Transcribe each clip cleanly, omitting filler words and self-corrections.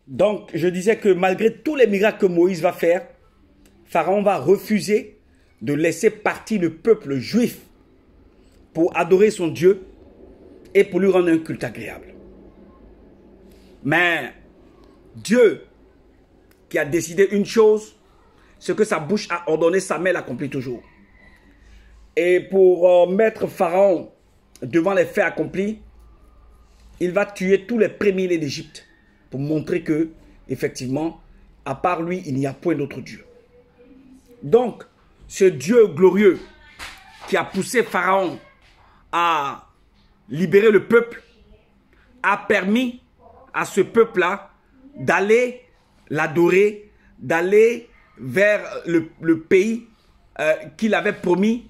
Donc, je disais que malgré tous les miracles que Moïse va faire, Pharaon va refuser de laisser partir le peuple juif pour adorer son Dieu et pour lui rendre un culte agréable. Mais Dieu qui a décidé une chose, ce que sa bouche a ordonné, sa main l'accomplit toujours. Et pour mettre Pharaon devant les faits accomplis, il va tuer tous les premiers-nés d'Égypte pour montrer que, effectivement, à part lui, il n'y a point d'autre Dieu. Donc, ce Dieu glorieux qui a poussé Pharaon à libérer le peuple a permis à ce peuple-là d'aller l'adorer, d'aller vers le pays qu'il avait promis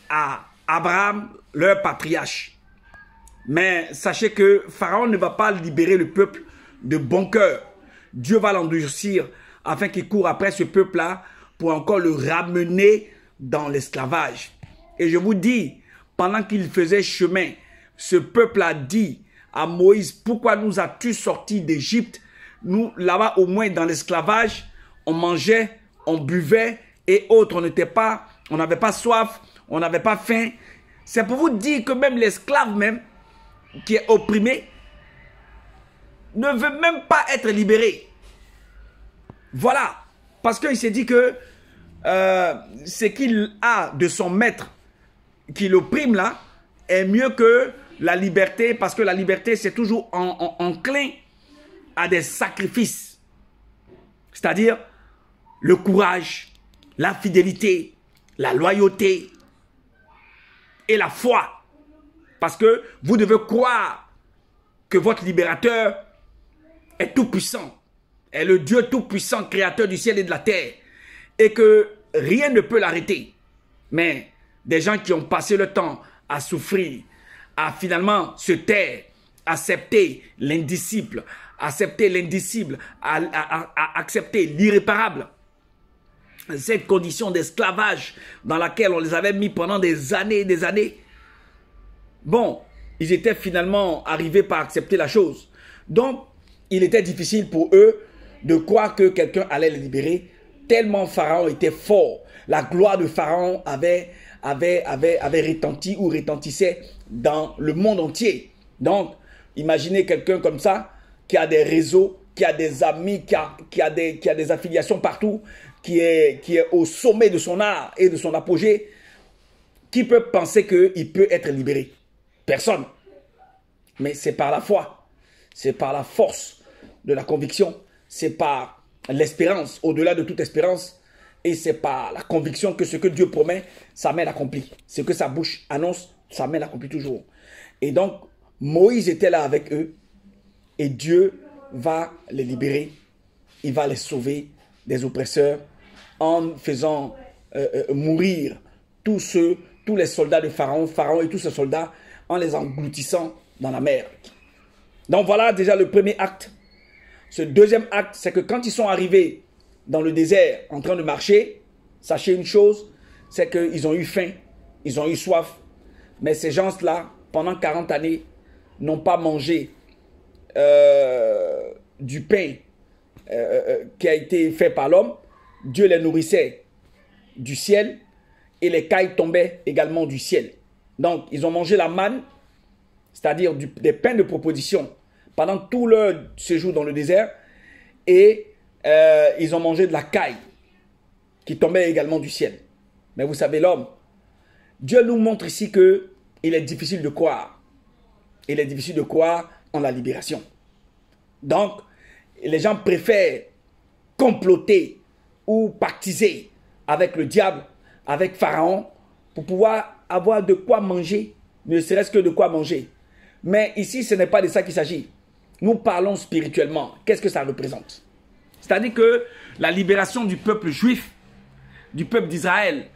à Abraham, leur patriarche. Mais sachez que Pharaon ne va pas libérer le peuple de bon cœur. Dieu va l'endurcir afin qu'il court après ce peuple-là pour encore le ramener dans l'esclavage. Et je vous dis, pendant qu'il faisait chemin, ce peuple a dit à Moïse, pourquoi nous as-tu sortis d'Égypte? Nous, là-bas, au moins dans l'esclavage, on mangeait, on buvait et autres. On n'avait pas soif, on n'avait pas faim. C'est pour vous dire que même l'esclave même, qui est opprimé, ne veut même pas être libéré. Voilà. Parce qu'il s'est dit que ce qu'il a de son maître qui l'opprime là est mieux que la liberté, parce que la liberté c'est toujours enclin à des sacrifices. C'est-à-dire le courage, la fidélité, la loyauté et la foi. Parce que vous devez croire que votre libérateur est tout-puissant, est le Dieu tout-puissant, créateur du ciel et de la terre, et que rien ne peut l'arrêter. Mais des gens qui ont passé le temps à souffrir, à finalement se taire, accepter l'indicible, à accepter l'irréparable, cette condition d'esclavage dans laquelle on les avait mis pendant des années et des années. Bon, ils étaient finalement arrivés par accepter la chose. Donc, il était difficile pour eux de croire que quelqu'un allait les libérer, tellement Pharaon était fort. La gloire de Pharaon avait retenti ou retentissait dans le monde entier. Donc, imaginez quelqu'un comme ça, qui a des réseaux, qui a des amis, qui a des affiliations partout, qui est au sommet de son art et de son apogée, qui peut penser qu'il peut être libéré? Personne. Mais c'est par la foi, c'est par la force de la conviction, c'est par l'espérance, au-delà de toute espérance, et c'est par la conviction que ce que Dieu promet, sa main l'accomplit. Ce que sa bouche annonce, sa main l'accomplit toujours. Et donc, Moïse était là avec eux, et Dieu va les libérer, il va les sauver des oppresseurs, en faisant mourir tous les soldats de Pharaon, Pharaon et tous ses soldats, en les engloutissant dans la mer. Donc voilà déjà le premier acte. Ce deuxième acte, c'est que quand ils sont arrivés dans le désert en train de marcher, sachez une chose, c'est qu'ils ont eu faim, ils ont eu soif. Mais ces gens-là, pendant 40 années, n'ont pas mangé du pain qui a été fait par l'homme. Dieu les nourrissait du ciel et les cailles tombaient également du ciel. Donc, ils ont mangé la manne, c'est-à-dire des pains de proposition, pendant tout leur séjour dans le désert. Et ils ont mangé de la caille qui tombait également du ciel. Mais vous savez, l'homme, Dieu nous montre ici qu'il est difficile de croire. Il est difficile de croire en la libération. Donc, les gens préfèrent comploter ou pactiser avec le diable, avec Pharaon, pour pouvoir avoir de quoi manger, ne serait-ce que de quoi manger. Mais ici, ce n'est pas de ça qu'il s'agit. Nous parlons spirituellement. Qu'est-ce que ça représente? C'est-à-dire que la libération du peuple juif, du peuple d'Israël,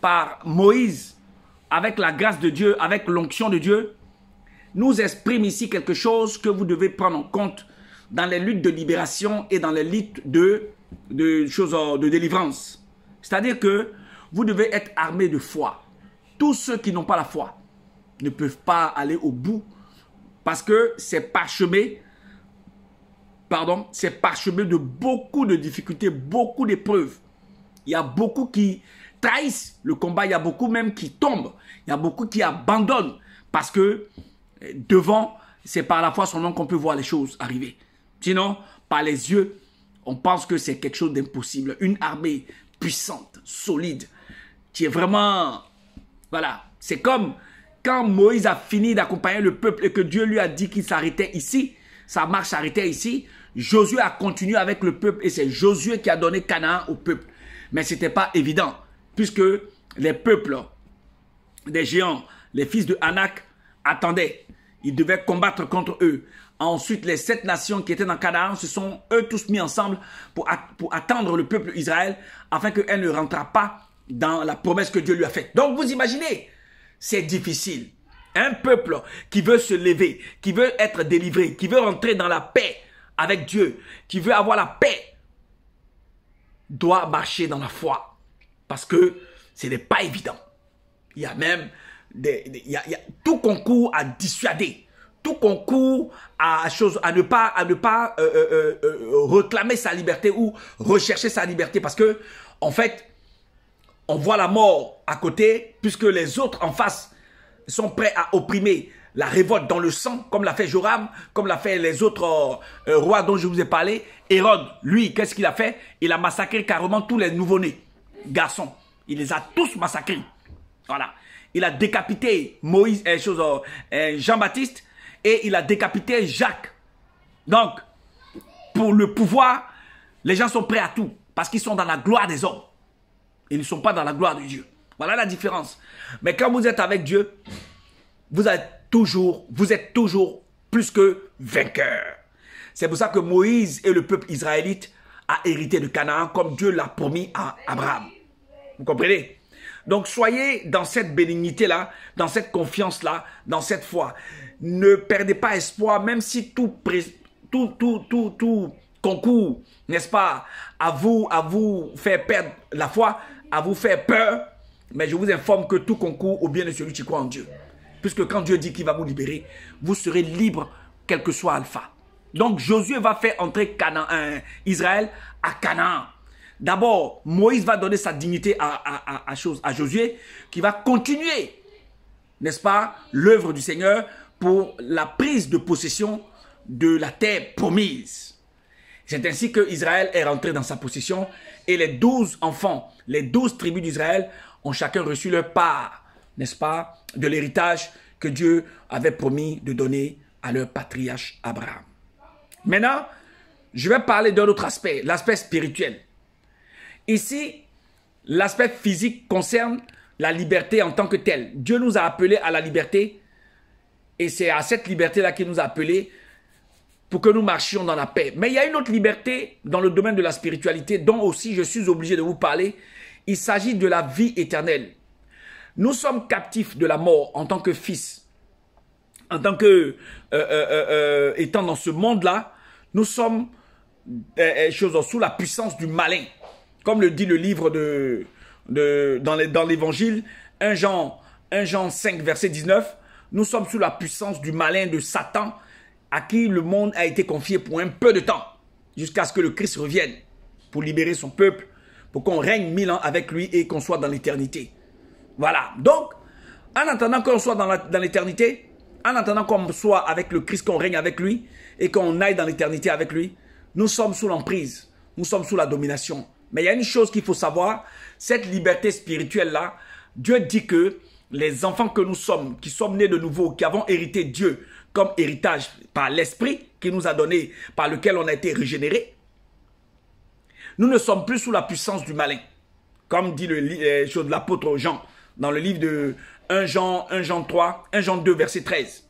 par Moïse, avec la grâce de Dieu, avec l'onction de Dieu, nous exprime ici quelque chose que vous devez prendre en compte dans les luttes de libération et dans les luttes de délivrance. C'est-à-dire que vous devez être armé de foi. Tous ceux qui n'ont pas la foi ne peuvent pas aller au bout parce que c'est parsemé pardon, c'est parsemé de beaucoup de difficultés, beaucoup d'épreuves. Il y a beaucoup qui trahissent le combat, il y a beaucoup même qui tombent, il y a beaucoup qui abandonnent parce que devant, c'est par la foi seulement qu'on peut voir les choses arriver. Sinon, par les yeux, on pense que c'est quelque chose d'impossible. Une armée puissante, solide, qui est vraiment... Voilà, c'est comme quand Moïse a fini d'accompagner le peuple et que Dieu lui a dit qu'il s'arrêtait ici, sa marche s'arrêtait ici, Josué a continué avec le peuple et c'est Josué qui a donné Canaan au peuple. Mais ce n'était pas évident, puisque les peuples des géants, les fils de Anak, attendaient. Ils devaient combattre contre eux. Ensuite, les 7 nations qui étaient dans Canaan se sont eux tous mis ensemble pour attendre le peuple Israël afin qu'elle ne rentre pas dans la promesse que Dieu lui a faite. Donc, vous imaginez, c'est difficile. Un peuple qui veut se lever, qui veut être délivré, qui veut rentrer dans la paix avec Dieu, qui veut avoir la paix, doit marcher dans la foi. Parce que ce n'est pas évident. Il y a même tout concours à dissuader. Tout concours à ne pas réclamer sa liberté ou rechercher sa liberté. Parce que, en fait, on voit la mort à côté, puisque les autres en face sont prêts à opprimer la révolte dans le sang, comme l'a fait Joram, comme l'a fait les autres rois dont je vous ai parlé. Hérode, lui, qu'est-ce qu'il a fait? Il a massacré carrément tous les nouveau-nés, garçons. Il les a tous massacrés. Voilà. Il a décapité Moïse, Jean-Baptiste, et il a décapité Jacques. Donc, pour le pouvoir, les gens sont prêts à tout, parce qu'ils sont dans la gloire des hommes. Ils ne sont pas dans la gloire de Dieu. Voilà la différence. Mais quand vous êtes avec Dieu, vous êtes toujours plus que vainqueur. C'est pour ça que Moïse et le peuple israélite a hérité de Canaan comme Dieu l'a promis à Abraham. Vous comprenez? Donc soyez dans cette bénignité-là, dans cette confiance-là, dans cette foi. Ne perdez pas espoir, même si tout concours, n'est-ce pas, à vous faire perdre la foi, à vous faire peur. Mais je vous informe que tout concourt au bien de celui qui croit en Dieu. Puisque quand Dieu dit qu'il va vous libérer, vous serez libre, quel que soit Alpha. Donc Josué va faire entrer Israël à Canaan. D'abord, Moïse va donner sa dignité à Josué, qui va continuer, n'est-ce pas, l'œuvre du Seigneur pour la prise de possession de la terre promise. C'est ainsi que Israël est rentré dans sa possession et les 12 enfants, les 12 tribus d'Israël ont chacun reçu leur part, n'est-ce pas, de l'héritage que Dieu avait promis de donner à leur patriarche Abraham. Maintenant, je vais parler d'un autre aspect, l'aspect spirituel. Ici, l'aspect physique concerne la liberté en tant que telle. Dieu nous a appelés à la liberté et c'est à cette liberté-là qu'il nous a appelés pour que nous marchions dans la paix. Mais il y a une autre liberté dans le domaine de la spiritualité dont aussi je suis obligé de vous parler. Il s'agit de la vie éternelle. Nous sommes captifs de la mort en tant que fils. En tant que étant dans ce monde-là, nous sommes sous la puissance du malin. Comme le dit le livre dans l'évangile, 1 Jean 5, verset 19, nous sommes sous la puissance du malin de Satan, à qui le monde a été confié pour un peu de temps, jusqu'à ce que le Christ revienne, pour libérer son peuple, pour qu'on règne 1000 ans avec lui et qu'on soit dans l'éternité. Voilà. Donc, en attendant qu'on soit dans l'éternité, en attendant qu'on soit avec le Christ, qu'on règne avec lui, et qu'on aille dans l'éternité avec lui, nous sommes sous l'emprise, nous sommes sous la domination. Mais il y a une chose qu'il faut savoir, cette liberté spirituelle-là, Dieu dit que les enfants que nous sommes, qui sommes nés de nouveau, qui avons hérité Dieu comme héritage par l'Esprit qu'il nous a donné, par lequel on a été régénéré, nous ne sommes plus sous la puissance du malin. Comme dit l'apôtre Jean, dans le livre de 1 Jean 2, verset 13.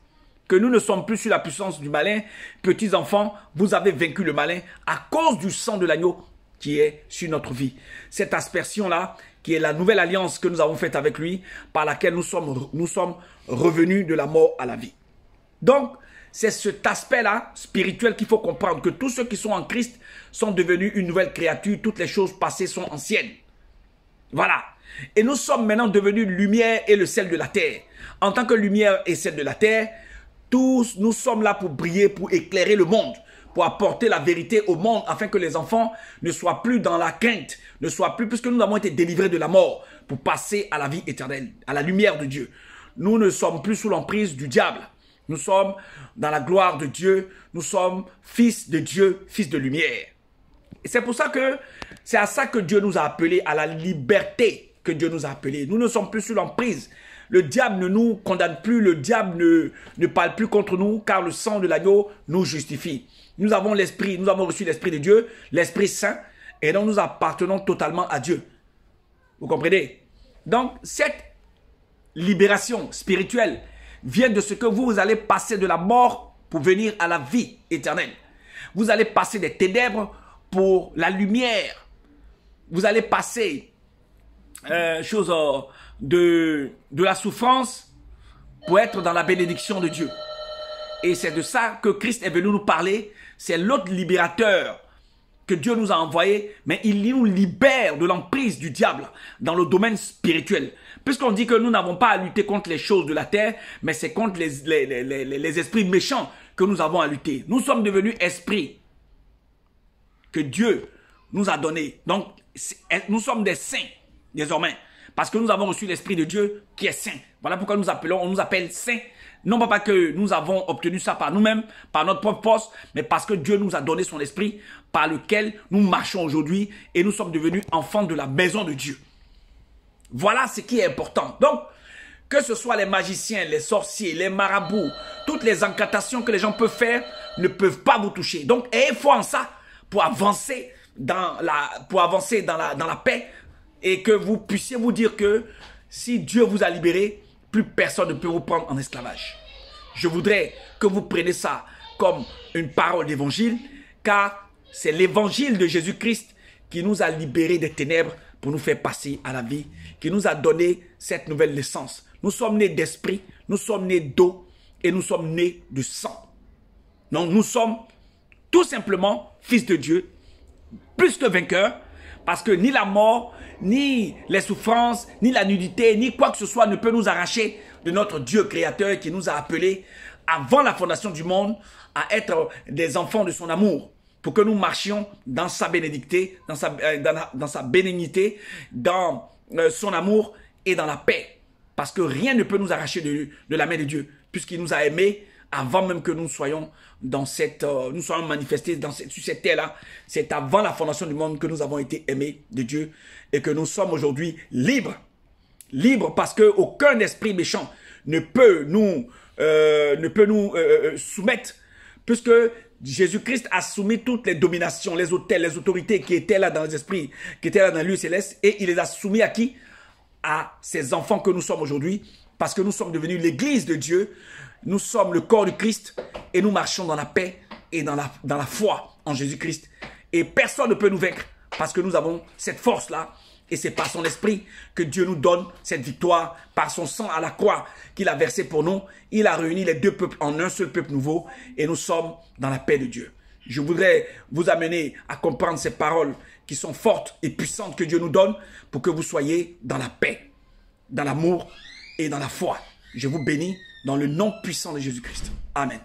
Que nous ne sommes plus sous la puissance du malin. Petits enfants, vous avez vaincu le malin à cause du sang de l'agneau qui est sur notre vie. Cette aspersion-là, qui est la nouvelle alliance que nous avons faite avec lui, par laquelle nous sommes revenus de la mort à la vie. Donc, c'est cet aspect-là spirituel qu'il faut comprendre, que tous ceux qui sont en Christ sont devenus une nouvelle créature, toutes les choses passées sont anciennes. Voilà. Et nous sommes maintenant devenus lumière et le sel de la terre. En tant que lumière et sel de la terre, tous nous sommes là pour briller, pour éclairer le monde, pour apporter la vérité au monde, afin que les enfants ne soient plus dans la crainte, ne soient plus, puisque nous avons été délivrés de la mort, pour passer à la vie éternelle, à la lumière de Dieu. Nous ne sommes plus sous l'emprise du diable. Nous sommes dans la gloire de Dieu. Nous sommes fils de Dieu, fils de lumière. Et c'est pour ça que c'est à ça que Dieu nous a appelés, à la liberté que Dieu nous a appelés. Nous ne sommes plus sous l'emprise. Le diable ne nous condamne plus, le diable ne parle plus contre nous, car le sang de l'agneau nous justifie. Nous avons l'esprit, nous avons reçu l'esprit de Dieu, l'Esprit Saint, et donc nous appartenons totalement à Dieu. Vous comprenez? Donc, cette libération spirituelle vient de ce que vous allez passer de la mort pour venir à la vie éternelle. Vous allez passer des ténèbres pour la lumière. Vous allez passer de la souffrance pour être dans la bénédiction de Dieu. Et c'est de ça que Christ est venu nous parler. C'est l'autre libérateur que Dieu nous a envoyé, mais il nous libère de l'emprise du diable dans le domaine spirituel. Puisqu'on dit que nous n'avons pas à lutter contre les choses de la terre, mais c'est contre les esprits méchants que nous avons à lutter. Nous sommes devenus esprits que Dieu nous a donnés. Donc, nous sommes des saints désormais, parce que nous avons reçu l'Esprit de Dieu qui est saint. Voilà pourquoi on nous appelle saints. Non pas que nous avons obtenu ça par nous-mêmes, par notre propre force, mais parce que Dieu nous a donné son esprit par lequel nous marchons aujourd'hui et nous sommes devenus enfants de la maison de Dieu. Voilà ce qui est important. Donc, que ce soit les magiciens, les sorciers, les marabouts, toutes les incantations que les gens peuvent faire ne peuvent pas vous toucher. Donc, ayez foi en ça pour avancer dans la paix et que vous puissiez vous dire que si Dieu vous a libéré, plus personne ne peut vous prendre en esclavage. Je voudrais que vous preniez ça comme une parole d'évangile, car c'est l'évangile de Jésus-Christ qui nous a libérés des ténèbres pour nous faire passer à la vie, qui nous a donné cette nouvelle naissance. Nous sommes nés d'esprit, nous sommes nés d'eau et nous sommes nés de sang. Donc nous sommes tout simplement fils de Dieu, plus que vainqueurs, parce que ni la mort, ni les souffrances, ni la nudité, ni quoi que ce soit ne peut nous arracher de notre Dieu créateur qui nous a appelés avant la fondation du monde à être des enfants de son amour, pour que nous marchions dans sa bénédicté, dans sa bénignité, dans son amour et dans la paix. Parce que rien ne peut nous arracher de la main de Dieu, puisqu'il nous a aimés avant même que nous soyons manifestés sur cette terre-là. C'est avant la fondation du monde que nous avons été aimés de Dieu et que nous sommes aujourd'hui libres. Libres parce qu'aucun esprit méchant ne peut nous soumettre, puisque Jésus-Christ a soumis toutes les dominations, les autels, les autorités qui étaient là dans les esprits, qui étaient là dans le lieu céleste, et il les a soumis à qui? À ces enfants que nous sommes aujourd'hui, parce que nous sommes devenus l'église de Dieu, nous sommes le corps du Christ, et nous marchons dans la paix et dans la foi en Jésus-Christ. Et personne ne peut nous vaincre, parce que nous avons cette force-là, et c'est par son esprit que Dieu nous donne cette victoire, par son sang à la croix qu'il a versé pour nous. Il a réuni les deux peuples en un seul peuple nouveau, et nous sommes dans la paix de Dieu. Je voudrais vous amener à comprendre ces paroles qui sont fortes et puissantes que Dieu nous donne pour que vous soyez dans la paix, dans l'amour et dans la foi. Je vous bénis dans le nom puissant de Jésus-Christ. Amen.